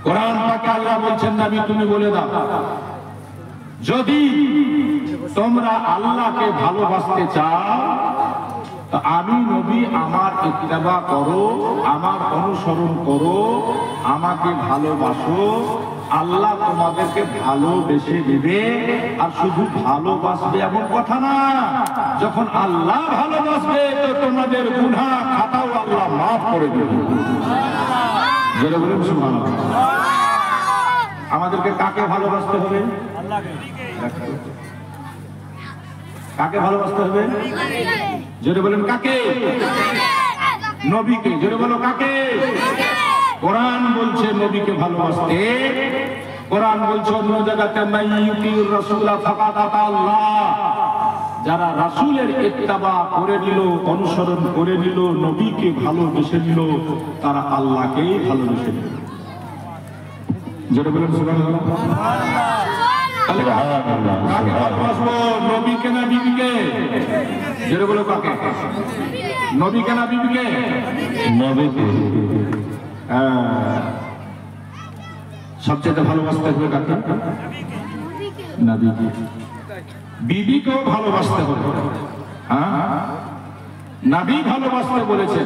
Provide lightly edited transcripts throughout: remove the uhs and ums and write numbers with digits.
কোরআন পাকে আল্লাহ বলছেন, নবী তুমি বলে দাও, যদি তোমরা আল্লাহকে ভালোবাসতে চাও তো আমি নবী আমার ইত্তেবা করো, আমার অনুসরণ করো, আমাকে ভালোবাসো, আল্লাহ তোমাদেরকে ভালোবেসে দিবে। আর শুধু ভালোবাসবে এমন কথা না, যখন আল্লাহ ভালোবাসবে তো তোমাদের গুনাহ খাতাও আল্লাহ মাফ করে দেবে। জোরে বলুন সুবহানাল্লাহ। আমাদেরকে কাকে ভালোবাসতে হবে? কাকে ভালোবাসতে হবে? জোরে বলেন কাকে? নবীকে। জোরে বলো কাকে? কোরআন বলছে নবীকে ভালোবাসতে। কোরআন বলছে অন্য জায়গাতে মাইয়ুতির রাসূলা ফাকাদ আতা আল্লাহ, যারা রাসূলের ইত্তেবা করে নিল, অনুসরণ করে নিল, নবীকে ভালোবেসে নিল, তারা আল্লাহকেই ভালোবেসে নিল। জোরে বলেন সুবহানাল্লাহ। কাকে ভালোবাসবো? নবীকে না বিবিকে? জোরে বলো কাকে? নবীকে না বিবিকে? নবীকে। সবচেয়ে ভালোবাসতে হবে কাকে? নবীকে। বিবিকেও ভালোবাসতে হবে। নবী ভালোবাসতে বলেছে।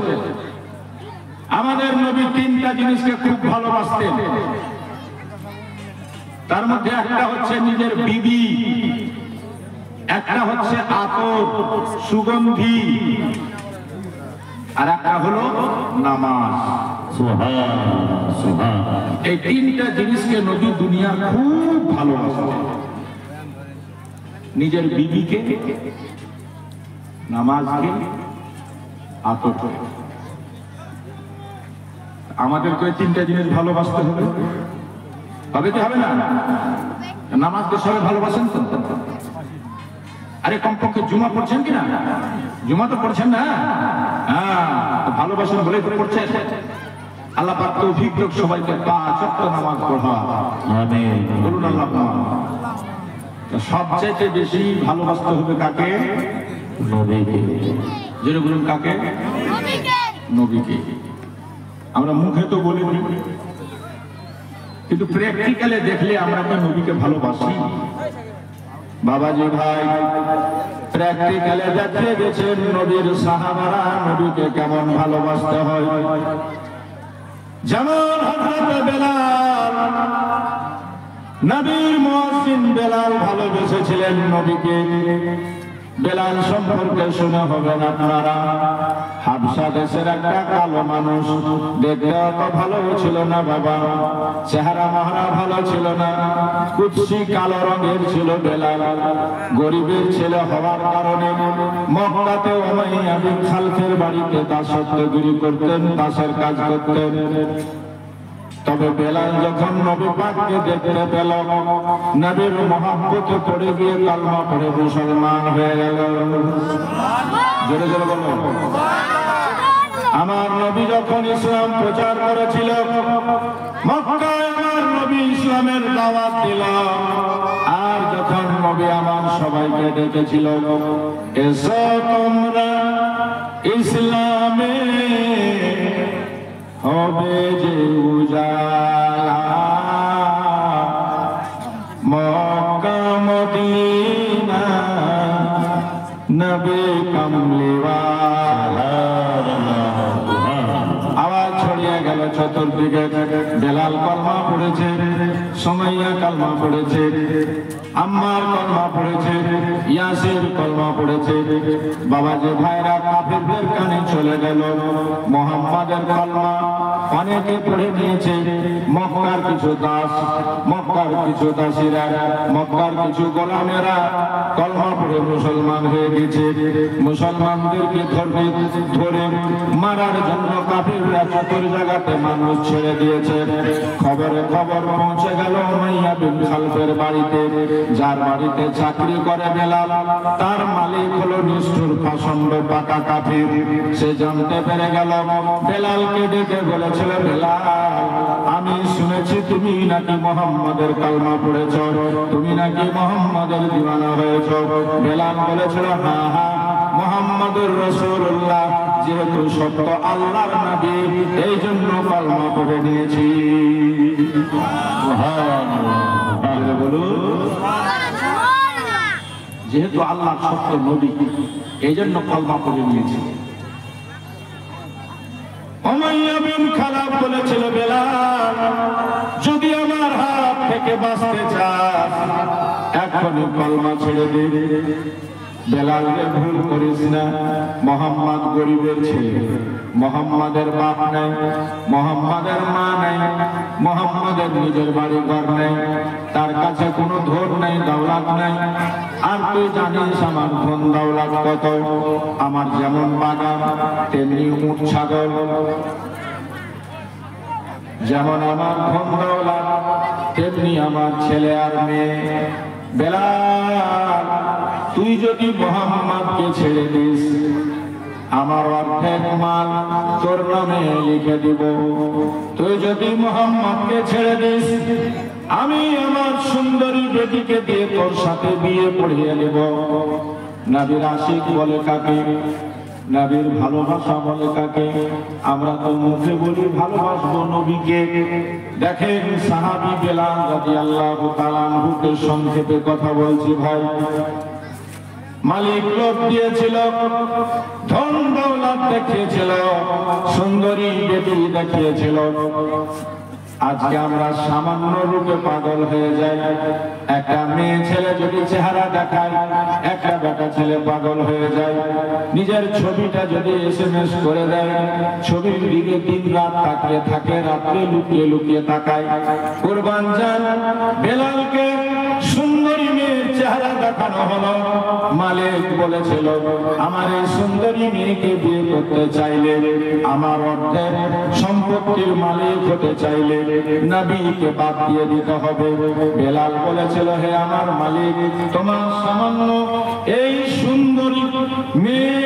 আমাদের নবী তিনটা জিনিসকে খুব ভালোবাসতেন। তার মধ্যে একটা হচ্ছে নিজের বিবি, একটা হচ্ছে আতর সুগন্ধি, আর একটা হলো নামাজ। এই তিনটা জিনিসকে নবী দুনিয়া খুব ভালোবাসতেন। নিজের বিবিকে, নামাজকে, আতরকে। আমাদেরকে তিনটা জিনিস ভালোবাসতে হবে। হবে কি হবে না? নামাজকে সবাই ভালোবাসেন তো? আরে কমপক্ষে জুমা পড়ছেন কিনা? জুমা তো পড়ছেন না? হ্যাঁ, ভালোবাসেন বলে তো পড়ছেন। আল্লাহ পাক তৌফিক দেন সবাইকে 5 ওয়াক্ত নামাজ পড়া। আমিন। বলুন আল্লাহ। সবচেয়ে বেশি ভালোবাসতে হবে কাকে? নবীকে। যেটা বলুন কাকে? নবীকে। নবীকে। আমরা মুখে তো বলি, কিন্তু প্র্যাকটিক্যালে দেখলে আমরা কি নবীকে ভালোবাসি? বাবাজি ভাই, প্র্যাকটিক্যালে দেখতে গেছেন নবীর সাহাবারা নবীকে কেমন ভালোবাসতে হয়। যেমন হযরত বেলাল, নবীর মুয়াজ্জিন বেলাল ভালোবেসেছিলেন নবীকে। বেলাল সম্পর্কে শুনে হবেন আপনারা, হাবশা দেশের একটা কালো মানুষ, দেখতে অত ভালো ছিল না বাবা, চেহারা মহরা ভালো ছিল না, কুৎসি কালো রঙের ছিল বেলাল। গরিবের ছেলে হওয়ার কারণে মক্কাতে উমাইয়া বিন খালফের বাড়িতে দাসত্বগিরি করতেন, দাসের কাজ করতেন। তবে বেলাল যখন নবী পাককে দেখতে পেল, নবীর মহব্বতে পড়ে গিয়ে কালমা পড়ে মুসলমান হয়ে গেল। জোরে জোরে বলো। আমার নবী যখন ইসলাম প্রচার করেছিল, মক্কায় আমার নবী ইসলামের দাওয়াত দিল। আর যখন নবী আমার সবাইকে ডেকেছিল, এসো তোমরা ইসলামে হবে যে উজালা, মক্কা মদিনা নবী কামলিওয়ালা। আওয়াজ ছড়িয়ে গেল চতুর্দিকে। বেলাল কলমা পড়েছে, সুমাইয়া কলমা পড়েছে, আম্মার কলমা পড়েছে, ইয়াসির কলমা পড়েছে। বাবাজি ভাইরা, কাফিরদের কানে চলে গেল মুহাম্মাদের কলমা। অনেকে পড়ে নিয়েছে। মক্কার কিছু দাস, মক্কার কিছু দাসীরা, মক্কার কিছু গোলামেরা কলমা পড়ে মুসলমান হয়ে গেছে। মুসলমানদেরকে ধরে মারার জন্য কাফিররা চতুর জায়গাতে মানুষ ছেড়ে দিয়েছে। খবরে খবর পৌঁছে গেল উমাইয়া বিন খালফের বাড়িতে। যার বাড়িতে চাকরি করে বেলাল, তার মালিক হলো নিষ্ঠুর পাষণ্ড পাকা কাফির। সে জানতে পেরে গেল। বেলালকে ডেকে বলেছিল, বেলাল, আমি শুনেছি তুমি নাকি মুহাম্মাদের কালমা পড়েছ, তুমি নাকি মুহাম্মাদের দিওয়ানা হয়েছ। বেলাল বলেছিল, হ্যাঁ হ্যাঁ, মুহাম্মাদুর রাসূলুল্লাহ যেহেতু সত্য আল্লাহর নবী, এই জন্য কালমা পড়ে নিয়েছি। যেহেতু আল্লাহ সত্য নবী, এই জন্য কলমা পড়ে নিয়েছে। উমাইয়া বিন খালাব বলেছিল, বেলাল যদি আমার হাত থেকে বাঁচতে চাস এখনই কলমা ছেড়ে দে। বেলালকে ভুল করিস না, মোহাম্মদ গরিবের ছেলে, মোহাম্মদের বাপ নাই, মোহাম্মদের মা নাই, মোহাম্মদের নিজের বাড়ি ঘর নেই, তার কাছে কোনো ধন নাই, দৌলত নাই। আর তুই জানিস আমার ধন দৌলত কত, আমার যেমন বাগান তেমনি উট ছাগল, যেমন আমার ধন দৌলত তেমনি আমার ছেলে আর মেয়ে। বেলাল তুই যদি মোহাম্মদকে ছেড়ে দিস আমার অর্ধেক মাল তোর নামে লিখে দিব। তুই যদি মোহাম্মদকে ছেড়ে দিস আমি আমার সুন্দরী বেটিকে দিয়ে তোর সাথে বিয়ে পড়িয়ে নেব। নবীর আশিক বলে কাকে, নবীর ভালোবাসা বলে কাকে? আমরা তো মুখে বলি ভালোবাসবো নবীকে। দেখেন সাহাবী বেলাল রাদিয়াল্লাহু তাআলা আনহুকে সংক্ষেপে কথা বলছি ভাই। মালিক লোক দিয়েছিল, ধন দৌলত দেখিয়েছিল, সুন্দরী বেটি দেখিয়েছিল। আজকে আমরা সামান্য রূপে পাগল হয়ে যাই। একটা মেয়ে ছেলে যদি চেহারা দেখায় একটা বেটা ছেলে পাগল হয়ে যায়। নিজের ছবিটা যদি SMS করে দেয় ছবির দিকে দিন রাত তাকিয়ে থাকে, রাত্রে লুকিয়ে লুকিয়ে তাকায়। কুরবান জান বেলালকে সুন্দরী মেয়ের চেহারা দেখানো হলো। মালিক বলেছিল আমার এই সুন্দরী মেয়েকে বিয়ে করতে চাইলে, আমার অর্ধেক সম্পত্তির মালিক হতে চাইলে নবীকে বাদ দিয়ে দিতে হবে। বেলাল বলেছিল হে আমার মালিক, তোমার সামান্য এই সুন্দরী মেয়ে